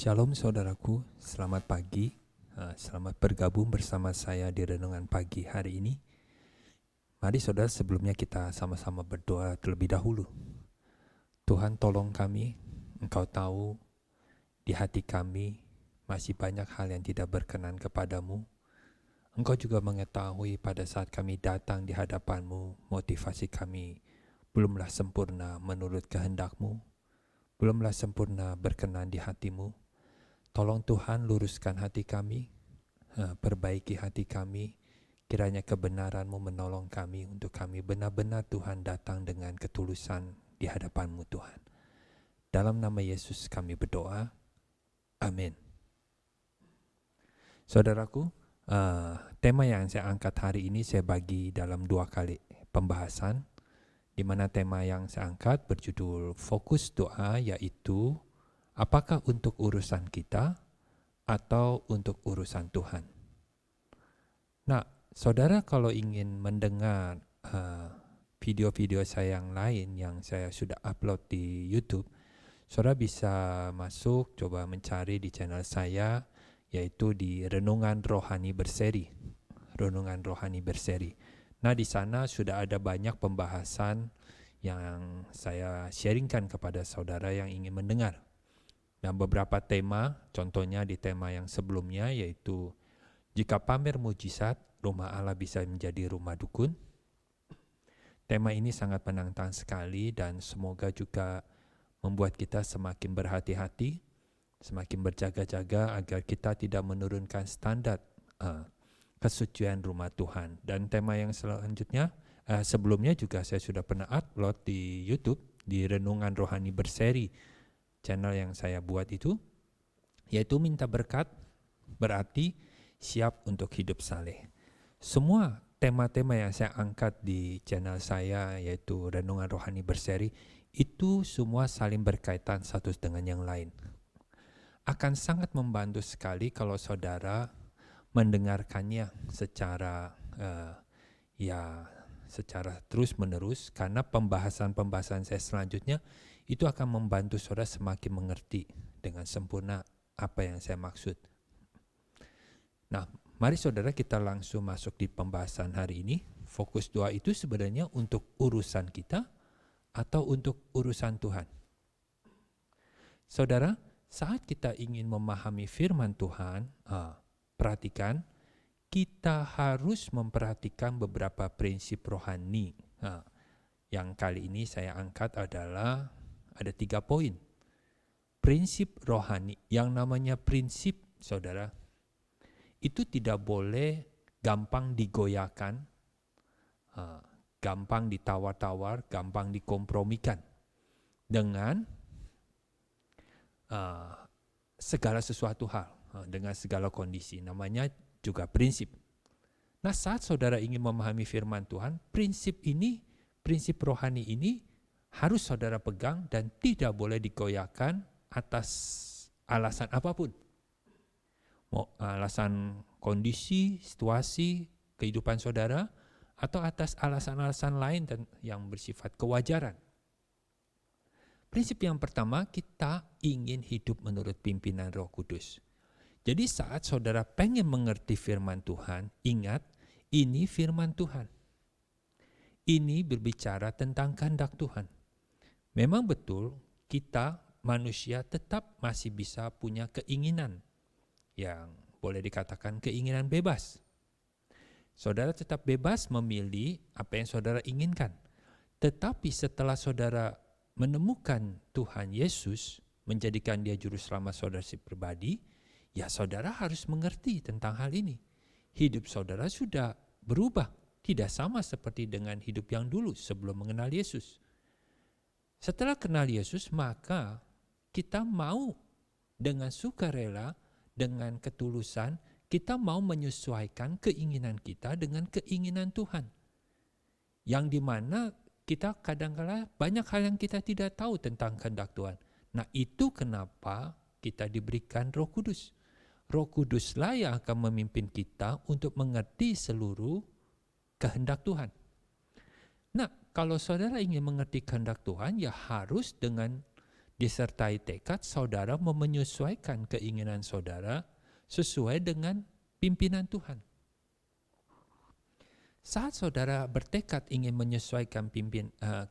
Shalom saudaraku, selamat pagi. Selamat bergabung bersama saya di renungan pagi hari ini. Mari saudara, sebelumnya kita sama-sama berdoa terlebih dahulu. Tuhan, tolong kami, Engkau tahu di hati kami masih banyak hal yang tidak berkenan kepadamu. Engkau juga mengetahui pada saat kami datang di hadapan-Mu, motivasi kami belumlah sempurna menurut kehendak-Mu, belumlah sempurna berkenan di hati-Mu. Tolong Tuhan luruskan hati kami, perbaiki hati kami, kiranya kebenaran-Mu menolong kami untuk kami benar-benar Tuhan datang dengan ketulusan di hadapan-Mu Tuhan. Dalam nama Yesus kami berdoa, amin. Saudaraku, tema yang saya angkat hari ini saya bagi dalam 2 kali pembahasan, di mana tema yang saya angkat berjudul fokus doa, yaitu apakah untuk urusan kita atau untuk urusan Tuhan. Nah, saudara kalau ingin mendengar video-video saya yang lain yang saya sudah upload di YouTube, saudara bisa masuk, coba mencari di channel saya, yaitu di Renungan Rohani Berseri. Renungan Rohani Berseri. Nah, di sana sudah ada banyak pembahasan yang saya sharingkan kepada saudara yang ingin mendengar. Dan beberapa tema, contohnya di tema yang sebelumnya, yaitu jika pamer mujizat, rumah Allah bisa menjadi rumah dukun. Tema ini sangat menantang sekali dan semoga juga membuat kita semakin berhati-hati, semakin berjaga-jaga agar kita tidak menurunkan standar kesucian rumah Tuhan. Dan tema yang selanjutnya, sebelumnya juga saya sudah pernah upload di YouTube, di Renungan Rohani Berseri, channel yang saya buat itu, yaitu minta berkat, berarti siap untuk hidup saleh. Semua tema-tema yang saya angkat di channel saya, yaitu Renungan Rohani Berseri, itu semua saling berkaitan satu dengan yang lain. Akan sangat membantu sekali kalau saudara mendengarkannya secara secara terus-menerus, karena pembahasan-pembahasan saya selanjutnya itu akan membantu saudara semakin mengerti dengan sempurna apa yang saya maksud. Nah, mari saudara kita langsung masuk di pembahasan hari ini. Fokus doa itu sebenarnya untuk urusan kita atau untuk urusan Tuhan. Saudara, saat kita ingin memahami firman Tuhan, perhatikan, kita harus memperhatikan beberapa prinsip rohani. Yang kali ini saya angkat adalah ada 3 poin. Prinsip rohani, yang namanya prinsip, saudara, itu tidak boleh gampang digoyahkan, gampang ditawar-tawar, gampang dikompromikan dengan segala sesuatu hal, dengan segala kondisi. Namanya juga prinsip. Nah, saat saudara ingin memahami firman Tuhan, prinsip ini, prinsip rohani ini harus saudara pegang dan tidak boleh digoyahkan atas alasan apapun. Mau alasan kondisi, situasi, kehidupan saudara, atau atas alasan-alasan lain dan yang bersifat kewajaran. Prinsip yang pertama, kita ingin hidup menurut pimpinan Roh Kudus. Jadi saat saudara pengen mengerti firman Tuhan, ingat, ini firman Tuhan. Ini berbicara tentang kehendak Tuhan. Memang betul, kita manusia tetap masih bisa punya keinginan, yang boleh dikatakan keinginan bebas. Saudara tetap bebas memilih apa yang saudara inginkan. Tetapi setelah saudara menemukan Tuhan Yesus, menjadikan Dia juru selamat saudara pribadi, ya saudara harus mengerti tentang hal ini. Hidup saudara sudah berubah, tidak sama seperti dengan hidup yang dulu sebelum mengenal Yesus. Setelah kenal Yesus, maka kita mau dengan sukarela, dengan ketulusan, kita mau menyesuaikan keinginan kita dengan keinginan Tuhan. Yang dimana kita kadang-kala banyak hal yang kita tidak tahu tentang kehendak Tuhan. Nah, itu kenapa kita diberikan Roh Kudus. Roh Kuduslah yang akan memimpin kita untuk mengerti seluruh kehendak Tuhan. Nah, kalau saudara ingin mengerti kehendak Tuhan, ya harus dengan disertai tekad saudara mau menyesuaikan keinginan saudara sesuai dengan pimpinan Tuhan. Saat saudara bertekad ingin menyesuaikan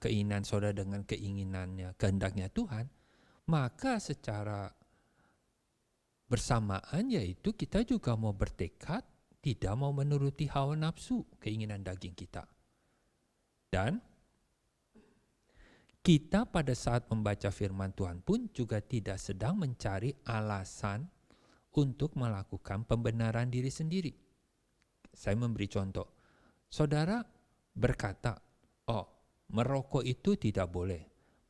keinginan saudara dengan keinginannya, kehendaknya Tuhan, maka secara bersamaan yaitu kita juga mau bertekad tidak mau menuruti hawa nafsu, keinginan daging kita. Dan kita pada saat membaca firman Tuhan pun juga tidak sedang mencari alasan untuk melakukan pembenaran diri sendiri. Saya memberi contoh. Saudara berkata, merokok itu tidak boleh.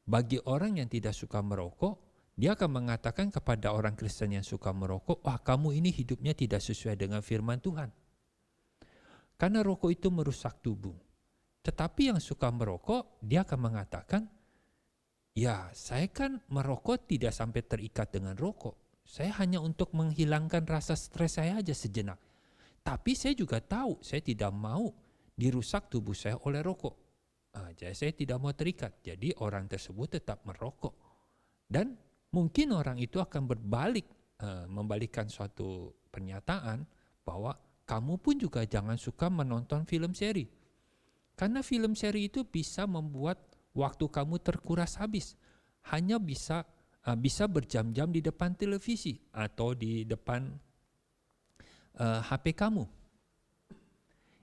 Bagi orang yang tidak suka merokok, dia akan mengatakan kepada orang Kristen yang suka merokok, kamu ini hidupnya tidak sesuai dengan firman Tuhan. Karena rokok itu merusak tubuh. Tetapi yang suka merokok, dia akan mengatakan, ya saya kan merokok tidak sampai terikat dengan rokok. Saya hanya untuk menghilangkan rasa stres saya aja sejenak. Tapi saya juga tahu, saya tidak mau dirusak tubuh saya oleh rokok. Jadi saya tidak mau terikat. Jadi orang tersebut tetap merokok. Dan mungkin orang itu akan membalikkan suatu pernyataan bahwa kamu pun juga jangan suka menonton film seri. Karena film seri itu bisa membuat waktu kamu terkuras habis. Hanya bisa berjam-jam di depan televisi atau di depan HP kamu.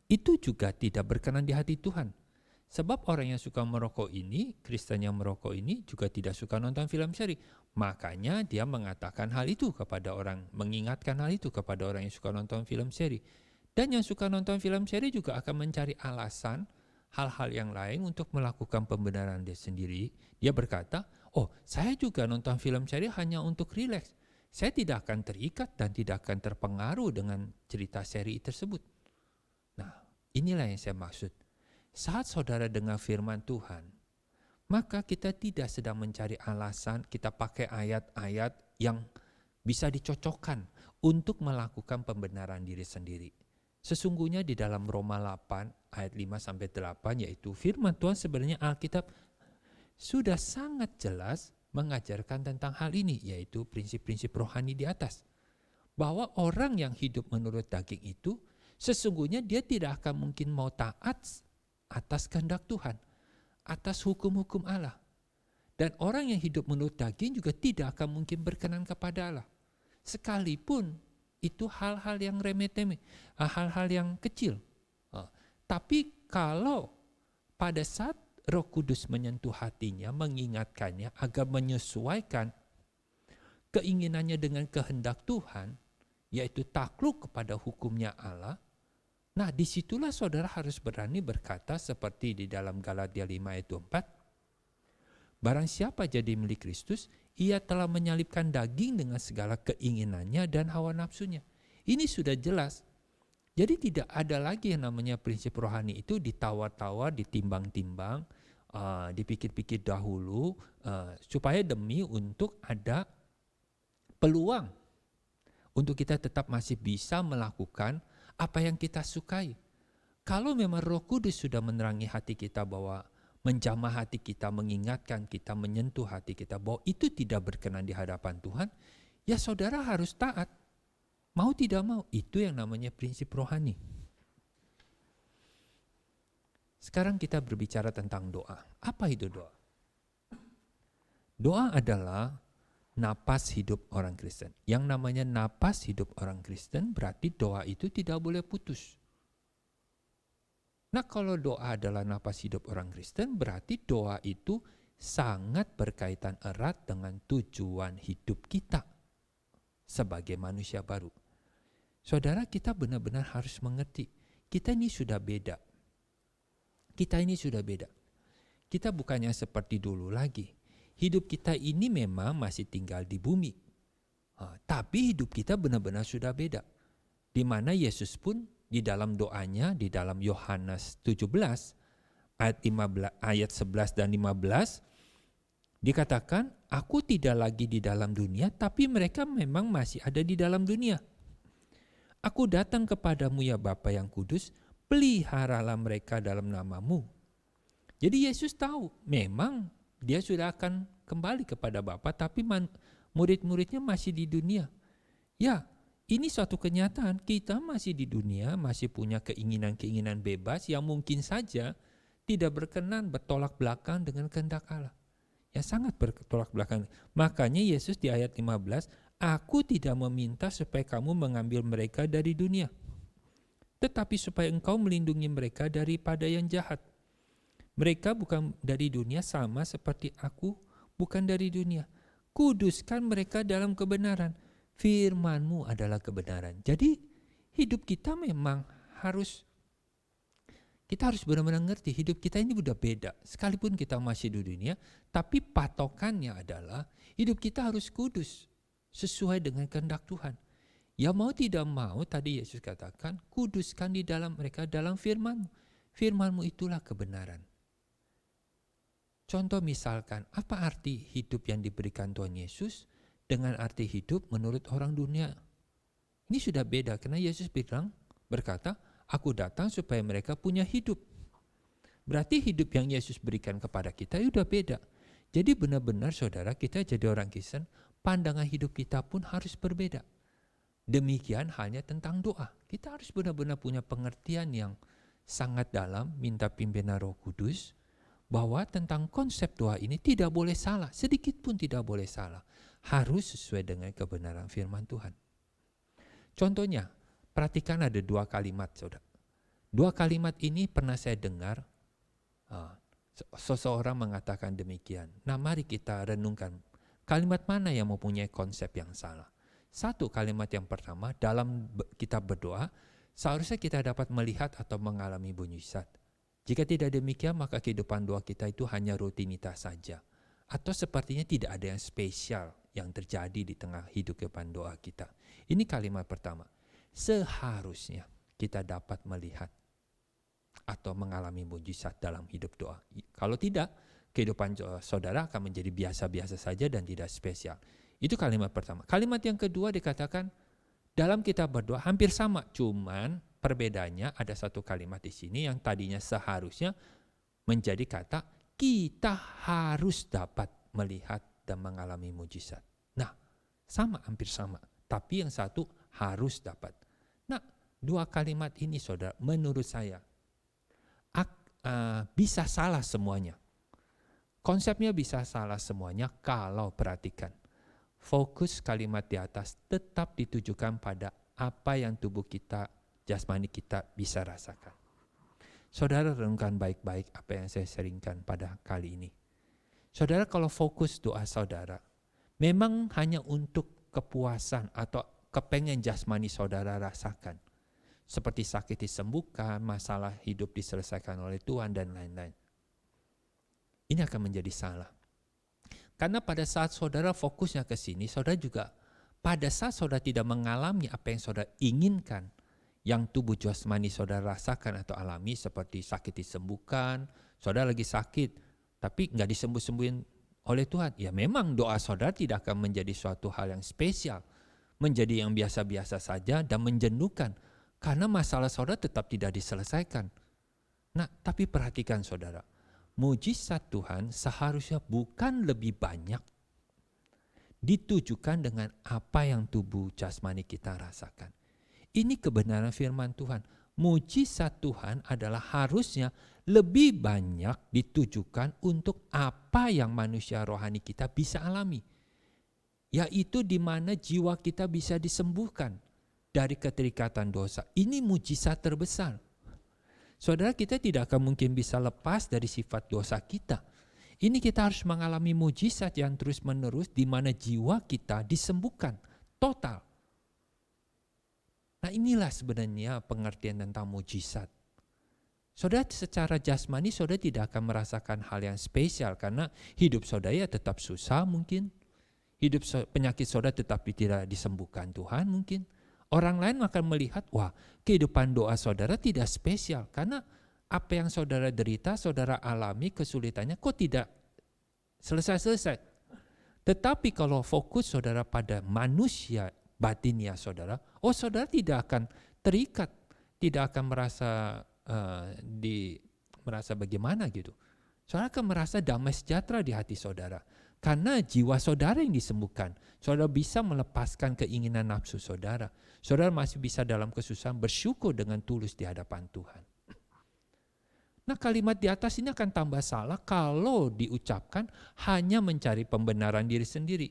Itu juga tidak berkenan di hati Tuhan. Sebab orang yang suka merokok ini, Kristen yang merokok ini juga tidak suka nonton film seri. Makanya dia mengatakan hal itu kepada orang, mengingatkan hal itu kepada orang yang suka nonton film seri. Dan yang suka nonton film seri juga akan mencari alasan, hal-hal yang lain untuk melakukan pembenaran dia sendiri. Dia berkata, saya juga nonton film seri hanya untuk rileks. Saya tidak akan terikat dan tidak akan terpengaruh dengan cerita seri tersebut. Nah, inilah yang saya maksud. Saat saudara dengar firman Tuhan, maka kita tidak sedang mencari alasan, kita pakai ayat-ayat yang bisa dicocokkan untuk melakukan pembenaran diri sendiri. Sesungguhnya di dalam Roma 8 ayat 5-8 yaitu firman Tuhan sebenarnya Alkitab sudah sangat jelas mengajarkan tentang hal ini, yaitu prinsip-prinsip rohani di atas. Bahwa orang yang hidup menurut daging itu sesungguhnya dia tidak akan mungkin mau taat atas kehendak Tuhan, atas hukum-hukum Allah. Dan orang yang hidup menurut daging juga tidak akan mungkin berkenan kepada Allah. Sekalipun itu hal-hal yang remeh-temeh, hal-hal yang kecil. Tapi kalau pada saat Roh Kudus menyentuh hatinya, mengingatkannya agar menyesuaikan keinginannya dengan kehendak Tuhan, yaitu takluk kepada hukumnya Allah. Nah, disitulah saudara harus berani berkata seperti di dalam Galatia 5 ayat 4. Barang siapa jadi milik Kristus, ia telah menyalibkan daging dengan segala keinginannya dan hawa nafsunya. Ini sudah jelas. Jadi tidak ada lagi yang namanya prinsip rohani itu ditawar-tawar, ditimbang-timbang, dipikir-pikir dahulu, supaya demi untuk ada peluang untuk kita tetap masih bisa melakukan apa yang kita sukai. Kalau memang Roh Kudus sudah menerangi hati kita bahwa menjamah hati kita, mengingatkan kita, menyentuh hati kita bahwa itu tidak berkenan di hadapan Tuhan, ya saudara harus taat. Mau tidak mau, itu yang namanya prinsip rohani. Sekarang kita berbicara tentang doa. Apa itu doa? Doa adalah napas hidup orang Kristen. Yang namanya napas hidup orang Kristen berarti doa itu tidak boleh putus. Nah, kalau doa adalah napas hidup orang Kristen berarti doa itu sangat berkaitan erat dengan tujuan hidup kita sebagai manusia baru. Saudara, kita benar-benar harus mengerti, kita ini sudah beda. Kita ini sudah beda. Kita bukannya seperti dulu lagi. Hidup kita ini memang masih tinggal di bumi. Tapi hidup kita benar-benar sudah beda. Di mana Yesus pun di dalam doanya, di dalam Yohanes 17, ayat 11 dan 15, dikatakan, aku tidak lagi di dalam dunia, tapi mereka memang masih ada di dalam dunia. Aku datang kepadamu ya Bapa yang kudus, peliharalah mereka dalam namamu. Jadi Yesus tahu, memang dia sudah akan kembali kepada Bapa, tapi murid-muridnya masih di dunia. Ya, ini suatu kenyataan, kita masih di dunia, masih punya keinginan-keinginan bebas yang mungkin saja tidak bertolak belakang dengan kehendak Allah. Ya sangat bertolak belakang. Makanya Yesus di ayat 15, aku tidak meminta supaya kamu mengambil mereka dari dunia, tetapi supaya engkau melindungi mereka daripada yang jahat. Mereka bukan dari dunia sama seperti aku bukan dari dunia. Kuduskan mereka dalam kebenaran. Firman-Mu adalah kebenaran. Jadi hidup kita memang kita harus benar-benar ngerti hidup kita ini udah beda. Sekalipun kita masih di dunia, tapi patokannya adalah hidup kita harus kudus sesuai dengan kehendak Tuhan. Ya mau tidak mau, tadi Yesus katakan, kuduskan di dalam mereka dalam firman-Mu. Firman-Mu itulah kebenaran. Contoh misalkan, apa arti hidup yang diberikan Tuhan Yesus dengan arti hidup menurut orang dunia? Ini sudah beda karena Yesus berkata, aku datang supaya mereka punya hidup. Berarti hidup yang Yesus berikan kepada kita sudah beda. Jadi benar-benar saudara, kita jadi orang Kristen, pandangan hidup kita pun harus berbeda. Demikian halnya tentang doa. Kita harus benar-benar punya pengertian yang sangat dalam, minta pimpinan Roh Kudus, bahwa tentang konsep doa ini tidak boleh salah, sedikit pun tidak boleh salah. Harus sesuai dengan kebenaran firman Tuhan. Contohnya, perhatikan ada 2 kalimat, saudara. 2 kalimat ini pernah saya dengar, seseorang mengatakan demikian. Nah mari kita renungkan, kalimat mana yang mempunyai konsep yang salah. 1 kalimat yang pertama, dalam kita berdoa, seharusnya kita dapat melihat atau mengalami mujizat. Jika tidak demikian, maka kehidupan doa kita itu hanya rutinitas saja. Atau sepertinya tidak ada yang spesial yang terjadi di tengah hidup kehidupan doa kita. Ini kalimat pertama. Seharusnya kita dapat melihat atau mengalami mujizat dalam hidup doa. Kalau tidak, kehidupan saudara akan menjadi biasa-biasa saja dan tidak spesial. Itu kalimat pertama. Kalimat yang kedua dikatakan dalam kita berdoa hampir sama, cuman perbedaannya ada 1 kalimat di sini yang tadinya seharusnya menjadi kata kita harus dapat melihat dan mengalami mujizat. Nah, hampir sama, tapi yang satu harus dapat. Nah, 2 kalimat ini saudara, menurut saya bisa salah semuanya. Konsepnya bisa salah semuanya kalau perhatikan. Fokus kalimat di atas tetap ditujukan pada apa yang tubuh kita, jasmani kita bisa rasakan. Saudara renungkan baik-baik apa yang saya seringkan pada kali ini. Saudara kalau fokus doa saudara, memang hanya untuk kepuasan atau kepengen jasmani saudara rasakan. Seperti sakit disembuhkan, masalah hidup diselesaikan oleh Tuhan dan lain-lain. Ini akan menjadi salah. Karena pada saat saudara fokusnya ke sini, saudara juga pada saat saudara tidak mengalami apa yang saudara inginkan, yang tubuh jasmani saudara rasakan atau alami seperti sakit disembuhkan, saudara lagi sakit tapi nggak disembuh-sembuhin oleh Tuhan. Ya memang doa saudara tidak akan menjadi suatu hal yang spesial, menjadi yang biasa-biasa saja dan menjenuhkan karena masalah saudara tetap tidak diselesaikan. Nah, tapi perhatikan saudara, mujizat Tuhan seharusnya bukan lebih banyak ditujukan dengan apa yang tubuh jasmani kita rasakan. Ini kebenaran firman Tuhan. Mujizat Tuhan adalah harusnya lebih banyak ditujukan untuk apa yang manusia rohani kita bisa alami. Yaitu di mana jiwa kita bisa disembuhkan dari keterikatan dosa. Ini mujizat terbesar. Saudara, kita tidak akan mungkin bisa lepas dari sifat dosa kita. Ini kita harus mengalami mujizat yang terus-menerus di mana jiwa kita disembuhkan total. Nah inilah sebenarnya pengertian tentang mujizat. Saudara secara jasmani saudara tidak akan merasakan hal yang spesial karena hidup saudara ya tetap susah mungkin. Hidup penyakit saudara tetap tidak disembuhkan Tuhan mungkin. Orang lain akan melihat, wah kehidupan doa saudara tidak spesial karena apa yang saudara derita, saudara alami kesulitannya kok tidak selesai-selesai. Tetapi kalau fokus saudara pada manusia batinnya saudara, saudara tidak akan terikat, tidak akan merasa merasa bagaimana gitu. Saudara akan merasa damai sejahtera di hati saudara. Karena jiwa saudara yang disembuhkan, saudara bisa melepaskan keinginan nafsu saudara. Saudara masih bisa dalam kesusahan bersyukur dengan tulus di hadapan Tuhan. Nah, kalimat di atas ini akan tambah salah kalau diucapkan hanya mencari pembenaran diri sendiri.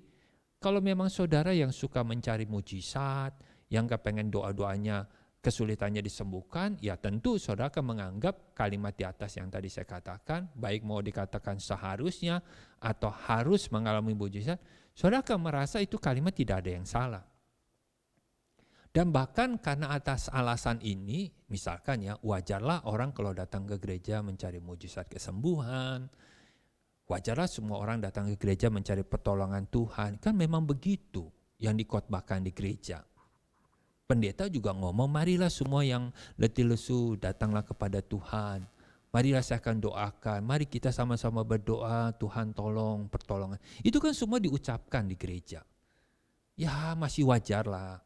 Kalau memang saudara yang suka mencari mujizat, yang kepengen doa-doanya kesulitannya disembuhkan, ya tentu saudara akan menganggap kalimat di atas yang tadi saya katakan, baik mau dikatakan seharusnya atau harus mengalami mujizat, saudara akan merasa itu kalimat tidak ada yang salah. Dan bahkan karena atas alasan ini, misalkan ya, wajarlah orang kalau datang ke gereja mencari mujizat kesembuhan, wajarlah semua orang datang ke gereja mencari pertolongan Tuhan, kan memang begitu yang dikhotbahkan di gereja. Pendeta juga ngomong, marilah semua yang letih lesu datanglah kepada Tuhan. Marilah saya akan doakan, mari kita sama-sama berdoa, Tuhan tolong, pertolongan. Itu kan semua diucapkan di gereja. Ya masih wajar lah.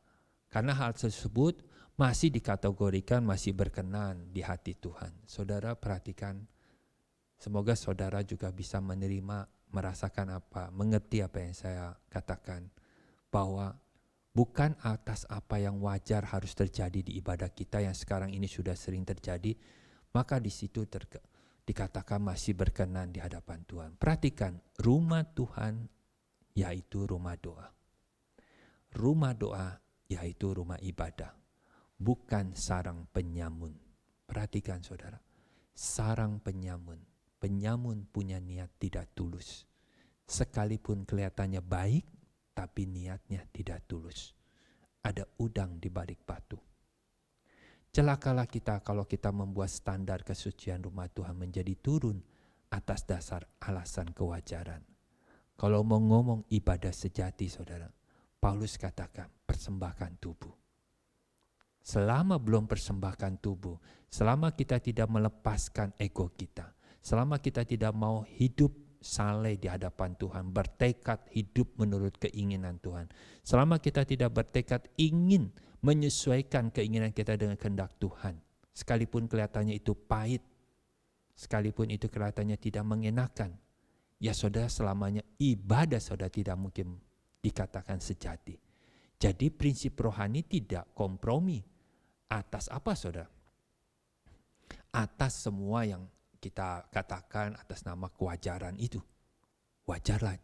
Karena hal tersebut masih dikategorikan masih berkenan di hati Tuhan. Saudara perhatikan, semoga saudara juga bisa menerima, merasakan apa, mengerti apa yang saya katakan. Bahwa bukan atas apa yang wajar harus terjadi di ibadah kita yang sekarang ini sudah sering terjadi, maka di situ dikatakan masih berkenan di hadapan Tuhan. Perhatikan, rumah Tuhan yaitu rumah doa. Rumah doa yaitu rumah ibadah, bukan sarang penyamun. Perhatikan saudara, sarang penyamun. Penyamun punya niat tidak tulus. Sekalipun kelihatannya baik, tapi niatnya tidak tulus. Ada udang di balik batu. Celakalah kita kalau kita membuat standar kesucian rumah Tuhan menjadi turun atas dasar alasan kewajaran. Kalau mau ngomong ibadah sejati saudara, Paulus katakan persembahkan tubuh. Selama belum persembahkan tubuh, selama kita tidak melepaskan ego kita, selama kita tidak mau hidup saleh di hadapan Tuhan, bertekad hidup menurut keinginan Tuhan, selama kita tidak bertekad ingin menyesuaikan keinginan kita dengan kehendak Tuhan, sekalipun kelihatannya itu pahit, sekalipun itu kelihatannya tidak mengenakan, ya saudara selamanya ibadah saudara tidak mungkin dikatakan sejati. Jadi prinsip rohani tidak kompromi. Atas apa saudara? Atas semua yang kita katakan atas nama kewajaran itu. Wajarlah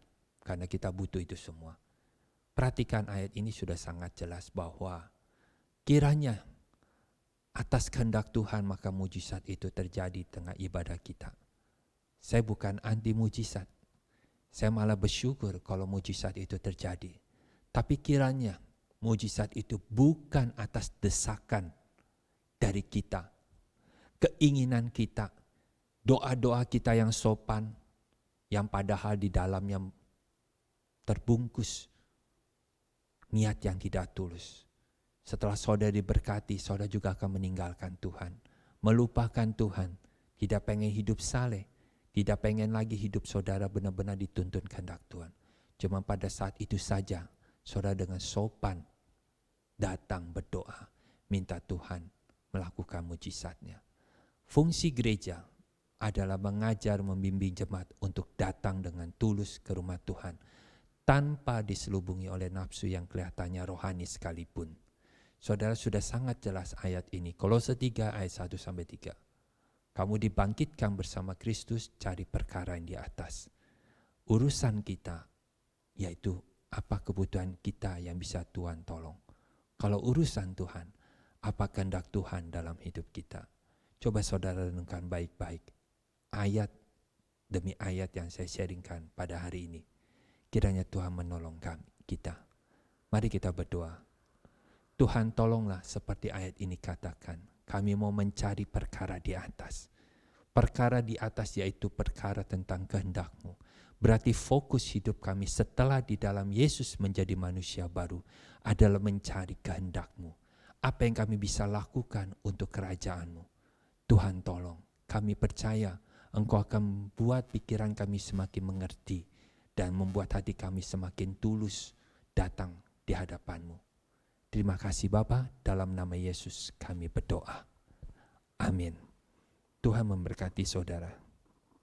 karena kita butuh itu semua. Perhatikan ayat ini sudah sangat jelas bahwa kiranya atas kehendak Tuhan maka mujizat itu terjadi di tengah ibadah kita. Saya bukan anti mujizat. Saya malah bersyukur kalau mujizat itu terjadi. Tapi kiranya mujizat itu bukan atas desakan dari kita, keinginan kita, doa-doa kita yang sopan, yang padahal di dalamnya terbungkus niat yang tidak tulus. Setelah saudara diberkati, saudara juga akan meninggalkan Tuhan, melupakan Tuhan, tidak pengen hidup saleh. Tidak pengen lagi hidup saudara benar-benar dituntun kehendak Tuhan. Cuma pada saat itu saja, saudara dengan sopan datang berdoa, minta Tuhan melakukan mujizatnya. Fungsi gereja adalah mengajar, membimbing jemaat untuk datang dengan tulus ke rumah Tuhan, tanpa diselubungi oleh nafsu yang kelihatannya rohani sekalipun. Saudara sudah sangat jelas ayat ini, Kolose 3 ayat 1-3. Kamu dibangkitkan bersama Kristus, cari perkara yang di atas. Urusan kita, yaitu apa kebutuhan kita yang bisa Tuhan tolong. Kalau urusan Tuhan, apa kehendak Tuhan dalam hidup kita. Coba saudara renungkan baik-baik. Ayat demi ayat yang saya sharingkan pada hari ini. Kiranya Tuhan menolong kita. Mari kita berdoa. Tuhan tolonglah seperti ayat ini katakan. Kami mau mencari perkara di atas. Perkara di atas yaitu perkara tentang kehendak-Mu. Berarti fokus hidup kami setelah di dalam Yesus menjadi manusia baru adalah mencari kehendak-Mu. Apa yang kami bisa lakukan untuk kerajaan-Mu. Tuhan tolong, kami percaya Engkau akan membuat pikiran kami semakin mengerti dan membuat hati kami semakin tulus datang di hadapan-Mu. Terima kasih Bapa, dalam nama Yesus kami berdoa. Amin. Tuhan memberkati saudara.